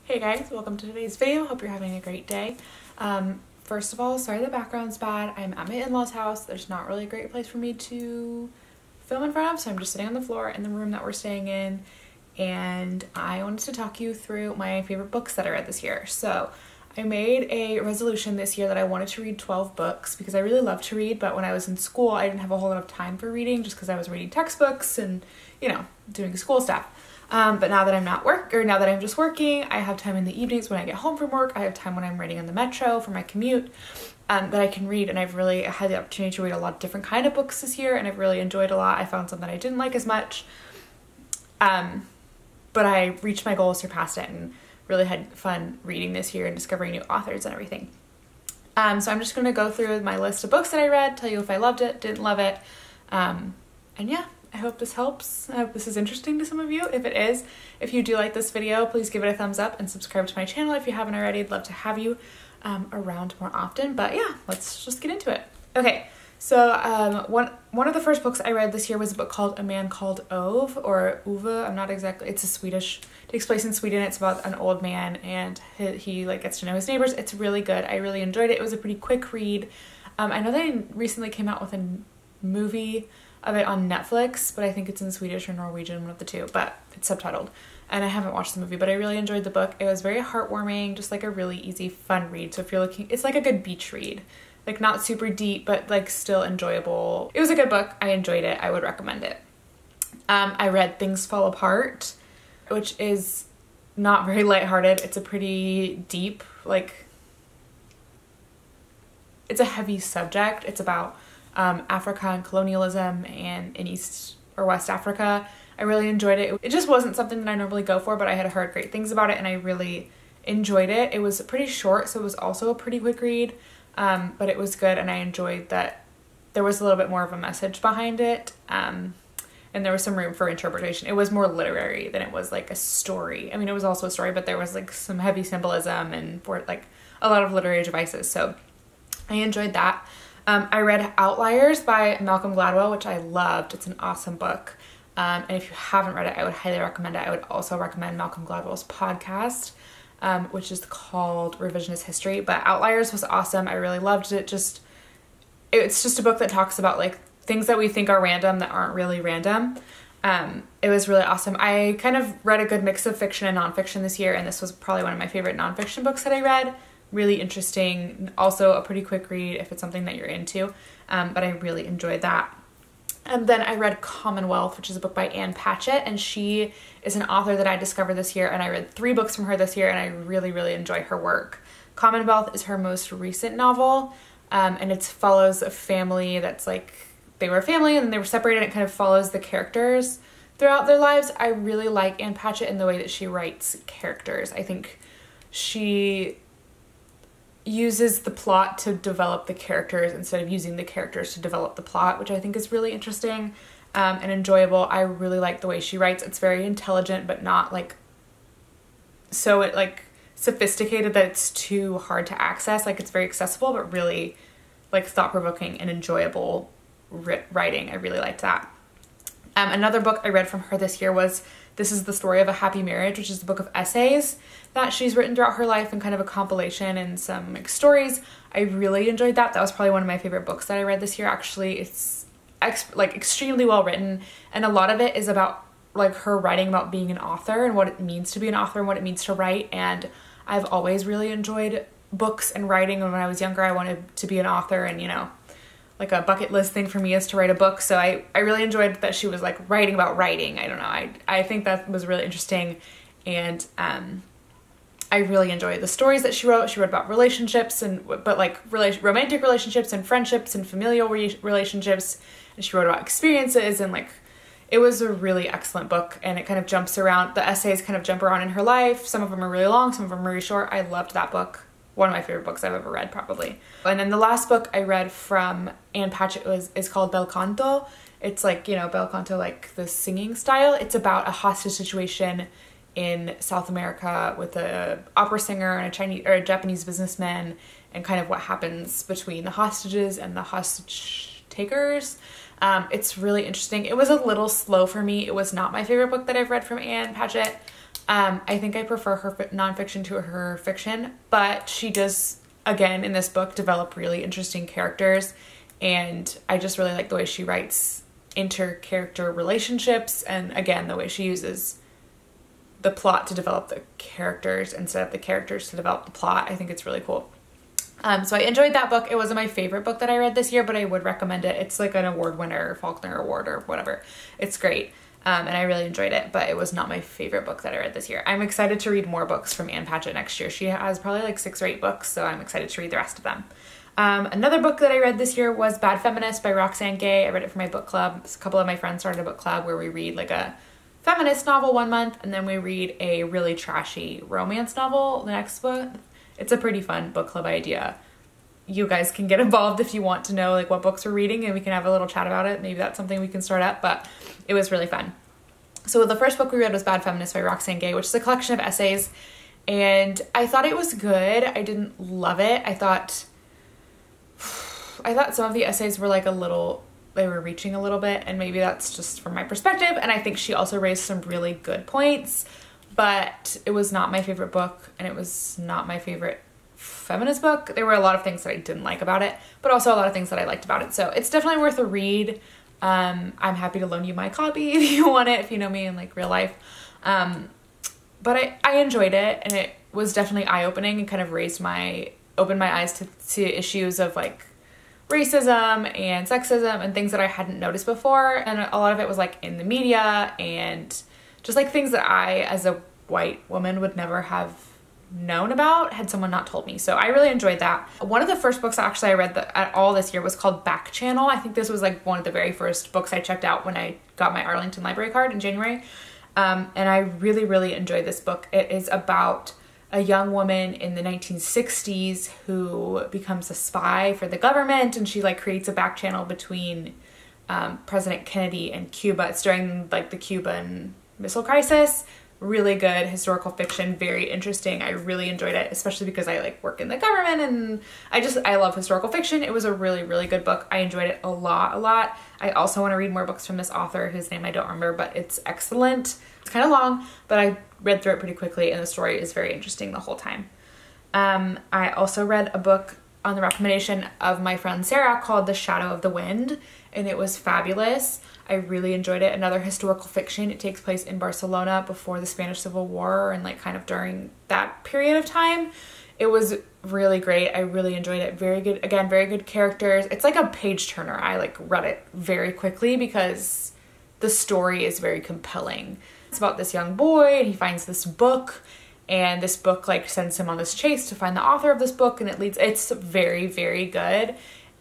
Hey guys, welcome to today's video. Hope you're having a great day. First of all, sorry the background's bad. I'm at my in-laws house. There's not really a great place for me to film in front of, so I'm just sitting on the floor in the room that we're staying in, and I wanted to talk you through my favorite books that I read this year. So I made a resolution this year that I wanted to read 12 books because I really love to read, but when I was in school I didn't have a whole lot of time for reading just because I was reading textbooks and, you know, doing school stuff. But now that I'm now that I'm just working, I have time in the evenings when I get home from work. I have time when I'm riding on the metro for my commute that I can read, and I've really had the opportunity to read a lot of different kind of books this year, and I've really enjoyed a lot. I found some that I didn't like as much, but I reached my goal, surpassed it, and really had fun reading this year and discovering new authors and everything. So I'm just going to go through my list of books that I read, tell you if I loved it, didn't love it, and yeah. I hope this helps. I hope this is interesting to some of you. If it is, if you do like this video, please give it a thumbs up and subscribe to my channel if you haven't already. I'd love to have you around more often. But yeah, let's just get into it. Okay, so one of the first books I read this year was a book called A Man Called Ove, or Ove. I'm not exactly. It's a Swedish. It takes place in Sweden. It's about an old man and he like gets to know his neighbors. It's really good. I really enjoyed it. It was a pretty quick read. I know they recently came out with a movie of it on Netflix, but I think it's in Swedish or Norwegian, one of the two, but it's subtitled, and I haven't watched the movie, but I really enjoyed the book. It was very heartwarming, just like a really easy, fun read. So if you're looking, it's like a good beach read, like not super deep, but like still enjoyable. It was a good book. I enjoyed it. I would recommend it. I read Things Fall Apart, which is not very lighthearted. It's a pretty deep, like, it's a heavy subject. It's about Africa and colonialism and in East or West Africa. I really enjoyed it. It just wasn't something that I normally go for, but I had heard great things about it and I really enjoyed it. It was pretty short, so it was also a pretty quick read, but it was good, and I enjoyed that there was a little bit more of a message behind it, and there was some room for interpretation. It was more literary than it was like a story. I mean, it was also a story, but there was like some heavy symbolism and for like a lot of literary devices, so I enjoyed that. I read Outliers by Malcolm Gladwell, which I loved. It's an awesome book. And if you haven't read it, I would highly recommend it. I would also recommend Malcolm Gladwell's podcast, which is called Revisionist History. But Outliers was awesome. I really loved it. It's just a book that talks about like things that we think are random that aren't really random. It was really awesome. I kind of read a good mix of fiction and nonfiction this year, and this was probably one of my favorite nonfiction books that I read. Really interesting, also a pretty quick read if it's something that you're into, but I really enjoyed that. And then I read Commonwealth, which is a book by Ann Patchett, and she is an author that I discovered this year, and I read 3 books from her this year, and I really, really enjoy her work. Commonwealth is her most recent novel, and it follows a family that's like, they were a family and then they were separated, and it kind of follows the characters throughout their lives. I really like Ann Patchett in the way that she writes characters. I think she uses the plot to develop the characters instead of using the characters to develop the plot, which I think is really interesting and enjoyable. I really like the way she writes. It's very intelligent, but not like so like sophisticated that it's too hard to access. Like, it's very accessible, but really like thought-provoking and enjoyable writing. I really liked that. Another book I read from her this year was This Is the Story of a Happy Marriage, which is a book of essays that she's written throughout her life and kind of a compilation and some like stories. I really enjoyed that. That was probably one of my favorite books that I read this year, actually. It's like extremely well written, and a lot of it is about like her writing about being an author and what it means to be an author and what it means to write. And I've always really enjoyed books and writing. And when I was younger, I wanted to be an author, and you know, like a bucket list thing for me is to write a book. So I really enjoyed that she was like writing about writing. I don't know. I think that was really interesting. And I really enjoyed the stories that she wrote. She wrote about relationships but like romantic relationships and friendships and familial relationships. And she wrote about experiences, and like, it was a really excellent book, and it kind of jumps around. The essays kind of jump around in her life. Some of them are really long, some of them are really short. I loved that book. One of my favorite books I've ever read, probably. And then the last book I read from Ann Patchett is called Bel Canto. It's like, you know, Bel Canto, like the singing style. It's about a hostage situation in South America with a opera singer and a Japanese businessman, and kind of what happens between the hostages and the hostage takers. It's really interesting. It was a little slow for me. It was not my favorite book that I've read from Ann Patchett, I think I prefer her nonfiction to her fiction, but she does, again, in this book, develop really interesting characters, and I just really like the way she writes inter-character relationships, and again, the way she uses the plot to develop the characters instead of the characters to develop the plot. I think it's really cool. So I enjoyed that book. It wasn't my favorite book that I read this year, but I would recommend it. It's like an award winner, Faulkner Award or whatever. It's great. And I really enjoyed it, but it was not my favorite book that I read this year. I'm excited to read more books from Ann Patchett next year. She has probably like 6 or 8 books, so I'm excited to read the rest of them. Another book that I read this year was Bad Feminist by Roxane Gay. I read it for my book club. A couple of my friends started a book club where we read like a feminist novel one month, and then we read a really trashy romance novel the next month. It's a pretty fun book club idea. You guys can get involved if you want to know like what books we're reading, and we can have a little chat about it. Maybe that's something we can start up, but it was really fun. So the first book we read was Bad Feminist by Roxane Gay, which is a collection of essays, and I thought it was good. I didn't love it. I thought some of the essays were like they were reaching a little bit, and maybe that's just from my perspective, and I think she also raised some really good points, but it was not my favorite book, and it was not my favorite feminist book. There were a lot of things that I didn't like about it, but also a lot of things that I liked about it, so it's definitely worth a read. I'm happy to loan you my copy if you want it, if you know me in like real life. But I enjoyed it, and it was definitely eye-opening and kind of opened my eyes to issues of like racism and sexism and things that I hadn't noticed before. And a lot of it was like in the media and just like things that I, as a white woman, would never have known about had someone not told me. So I really enjoyed that. One of the first books actually I read at all this year was called Back Channel. I think this was like one of the very first books I checked out when I got my Arlington Library card in January. And I really, really enjoyed this book. It is about a young woman in the 1960s who becomes a spy for the government, and she like creates a back channel between President Kennedy and Cuba. It's during like the Cuban Missile Crisis. Really good historical fiction, very interesting. I really enjoyed it, especially because I like work in the government, and I love historical fiction. It was a really, really good book. I enjoyed it a lot. I also want to read more books from this author whose name I don't remember, but it's excellent. It's kind of long, but I read through it pretty quickly, and the story is very interesting the whole time. I also read a book on the recommendation of my friend Sarah called The Shadow of the Wind, and it was fabulous. I really enjoyed it. Another historical fiction. It takes place in Barcelona before the Spanish Civil War and like kind of during that period of time. It was really great. I really enjoyed it. Very good. Again, very good characters. It's like a page turner. I like read it very quickly because the story is very compelling. It's about this young boy, and he finds this book, and this book like sends him on this chase to find the author of this book, and it's very, very good,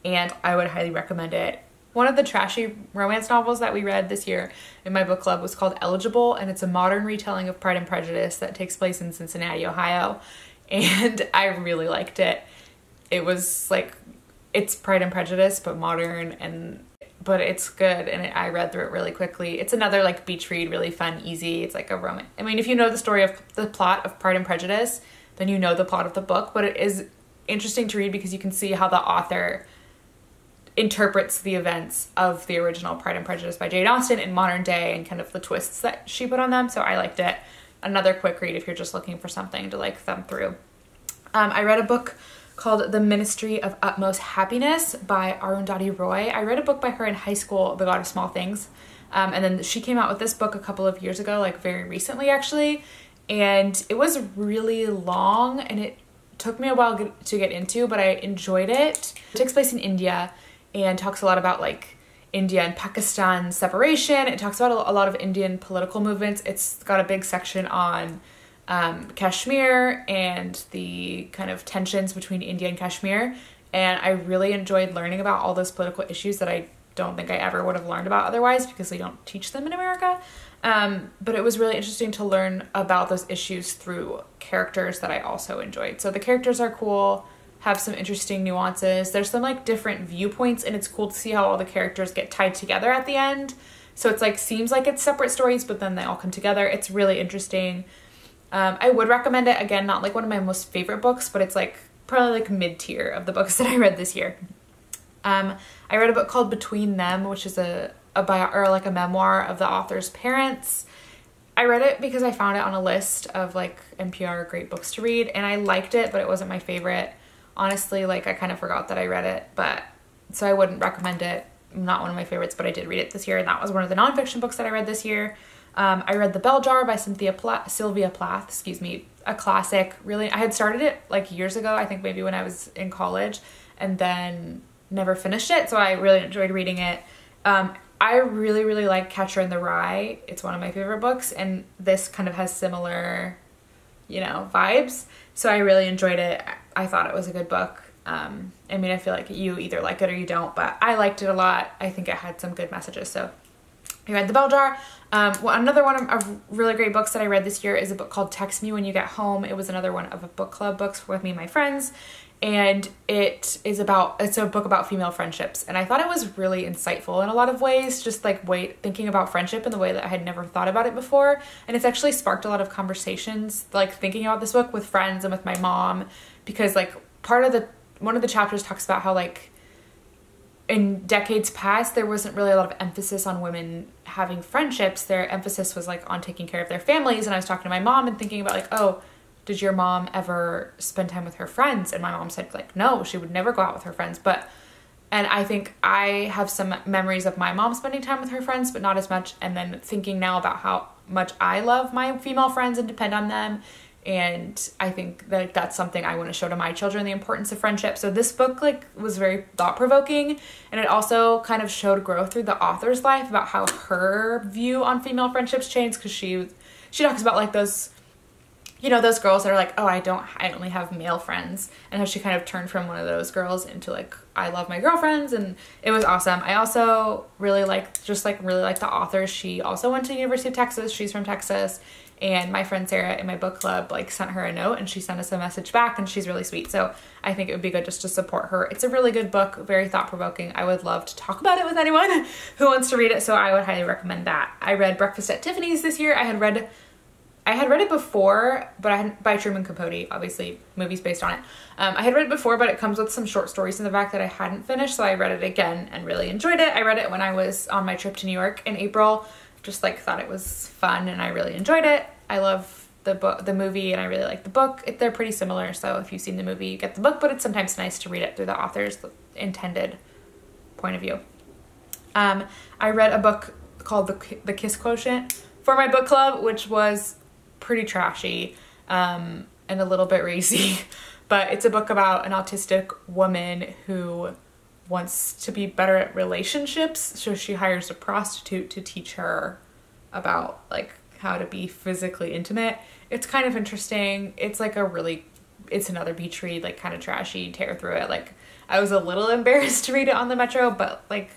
and I would highly recommend it. One of the trashy romance novels that we read this year in my book club was called Eligible, and it's a modern retelling of Pride and Prejudice that takes place in Cincinnati, Ohio, and I really liked it. It was like, it's Pride and Prejudice, but modern, but it's good, and I read through it really quickly. It's another like beach read, really fun, easy. It's like a romance. I mean, if you know the story of the plot of Pride and Prejudice, then you know the plot of the book, but it is interesting to read because you can see how the author interprets the events of the original Pride and Prejudice by Jane Austen in modern day and kind of the twists that she put on them. So I liked it. Another quick read if you're just looking for something to like thumb through. I read a book called The Ministry of Utmost Happiness by Arundhati Roy. I read a book by her in high school, The God of Small Things. And then she came out with this book a couple of years ago, like very recently actually. And it was really long, and it took me a while to get into, but I enjoyed it. It takes place in India and talks a lot about like India and Pakistan separation. It talks about a lot of Indian political movements. It's got a big section on Kashmir and the kind of tensions between India and Kashmir. And I really enjoyed learning about all those political issues that I don't think I ever would have learned about otherwise because they don't teach them in America. But it was really interesting to learn about those issues through characters that I also enjoyed. So the characters are cool, have some interesting nuances. There's some like different viewpoints, and it's cool to see how all the characters get tied together at the end. So it's like, seems like it's separate stories, but then they all come together. It's really interesting. I would recommend it. Again, not like one of my most favorite books, but it's like probably like mid-tier of the books that I read this year. I read a book called Between Them, which is a memoir of the author's parents. I read it because I found it on a list of like NPR great books to read, and I liked it, but it wasn't my favorite. Honestly, like I kind of forgot that I read it, but so I wouldn't recommend it. Not one of my favorites, but I did read it this year, and that was one of the nonfiction books that I read this year. I read The Bell Jar by Sylvia Plath, excuse me, a classic. Really, I had started it like years ago, I think maybe when I was in college, and then never finished it, so I really enjoyed reading it. I really, really like Catcher in the Rye. It's one of my favorite books, and this kind of has similar, you know, vibes, so I really enjoyed it. I thought it was a good book. I mean, I feel like you either like it or you don't, but I liked it a lot. I think it had some good messages, so I read The Bell Jar. Well, another one of really great books that I read this year is a book called Text Me When You Get Home. It was another one of a book club books with me and my friends, and it's a book about female friendships, and I thought it was really insightful in a lot of ways, just like thinking about friendship in the way that I had never thought about it before, and it's actually sparked a lot of conversations, like thinking about this book with friends and with my mom, because like one of the chapters talks about how like in decades past, there wasn't really a lot of emphasis on women having friendships. Their emphasis was like on taking care of their families. And I was talking to my mom and thinking about like, oh, did your mom ever spend time with her friends? And my mom said like, no, she would never go out with her friends. And I think I have some memories of my mom spending time with her friends, but not as much. And then thinking now about how much I love my female friends and depend on them. And I think that that's something I want to show to my children, the importance of friendship. So this book like was very thought-provoking, and it also kind of showed growth through the author's life about how her view on female friendships changed, because she talks about like those, you know, those girls that are like, oh, I only have male friends, and how she kind of turned from one of those girls into like, I love my girlfriends, and it was awesome. I also really like the author. She also went to the University of Texas. She's from Texas. And my friend Sarah in my book club like sent her a note, and she sent us a message back, and she's really sweet. So I think it would be good just to support her. It's a really good book, very thought-provoking. I would love to talk about it with anyone who wants to read it, so I would highly recommend that. I read Breakfast at Tiffany's this year. I had read it before, but by Truman Capote, obviously movies based on it. I had read it before, but it comes with some short stories in the back that I hadn't finished, so I read it again and really enjoyed it. I read it when I was on my trip to New York in April. Just like thought it was fun, and I really enjoyed it. I love the movie, and I really like the book. They're pretty similar, so if you've seen the movie, you get the book, but it's sometimes nice to read it through the author's intended point of view. I read a book called The Kiss Quotient for my book club, which was pretty trashy and a little bit racy, but it's a book about an autistic woman who wants to be better at relationships, so she hires a prostitute to teach her about like how to be physically intimate. It's kind of interesting. It's like it's another beach read, like kind of trashy, tear through it. Like I was a little embarrassed to read it on the metro, but like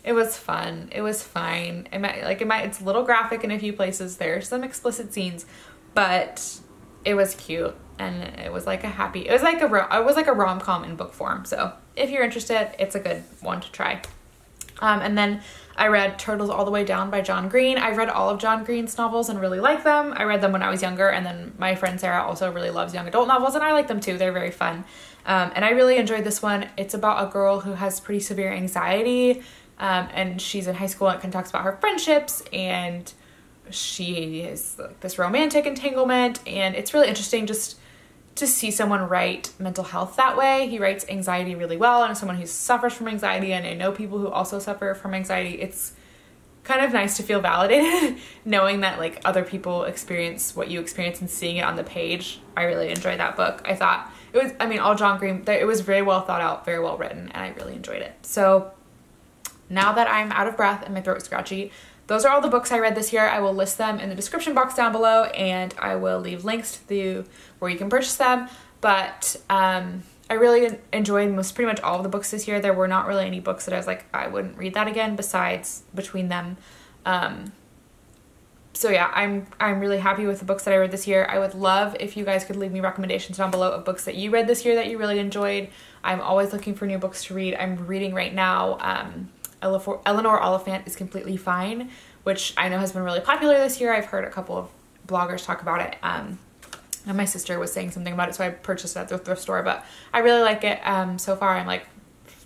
it was fun. It was fine. It's a little graphic in a few places. There's some explicit scenes, but it was cute, and it was like a rom-com in book form. So if you're interested, it's a good one to try. And then I read Turtles All the Way Down by John Green. I read all of John Green's novels and really like them. I read them when I was younger, and then my friend Sarah also really loves young adult novels, and I like them too. They're very fun. And I really enjoyed this one. It's about a girl who has pretty severe anxiety, and she's in high school, and it kind of talks about her friendships, and she is like this romantic entanglement, and it's really interesting just to see someone write mental health that way. He writes anxiety really well, and as someone who suffers from anxiety, and I know people who also suffer from anxiety, it's kind of nice to feel validated knowing that like other people experience what you experience and seeing it on the page. I really enjoyed that book. I thought all John Green, it was very well thought out, very well written, and I really enjoyed it. So now that I'm out of breath and my throat is scratchy, those are all the books I read this year. I will list them in the description box down below, and I will leave links to where you can purchase them. But I really enjoyed pretty much all of the books this year. There were not really any books that I was like, I wouldn't read that again besides between them. So yeah, I'm really happy with the books that I read this year. I would love if you guys could leave me recommendations down below of books that you read this year that you really enjoyed. I'm always looking for new books to read. I'm reading right now Eleanor Oliphant is Completely Fine, which I know has been really popular this year. I've heard a couple of bloggers talk about it, and my sister was saying something about it, so I purchased it at the thrift store, but I really like it. So far I'm like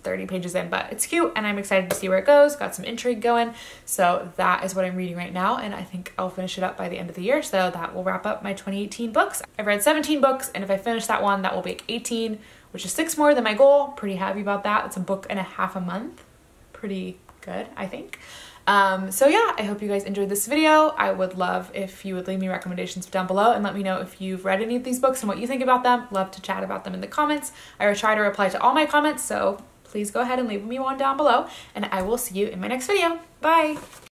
30 pages in, but it's cute and I'm excited to see where it goes. Got some intrigue going. So that is what I'm reading right now, and I think I'll finish it up by the end of the year. So that will wrap up my 2018 books. I've read 17 books, and if I finish that one, that will make 18, which is 6 more than my goal. Pretty happy about that. It's a book and a half a month. Pretty good, I think. So yeah, I hope you guys enjoyed this video. I would love if you would leave me recommendations down below and let me know if you've read any of these books and what you think about them. Love to chat about them in the comments. I will try to reply to all my comments, so please go ahead and leave me one down below, and I will see you in my next video. Bye!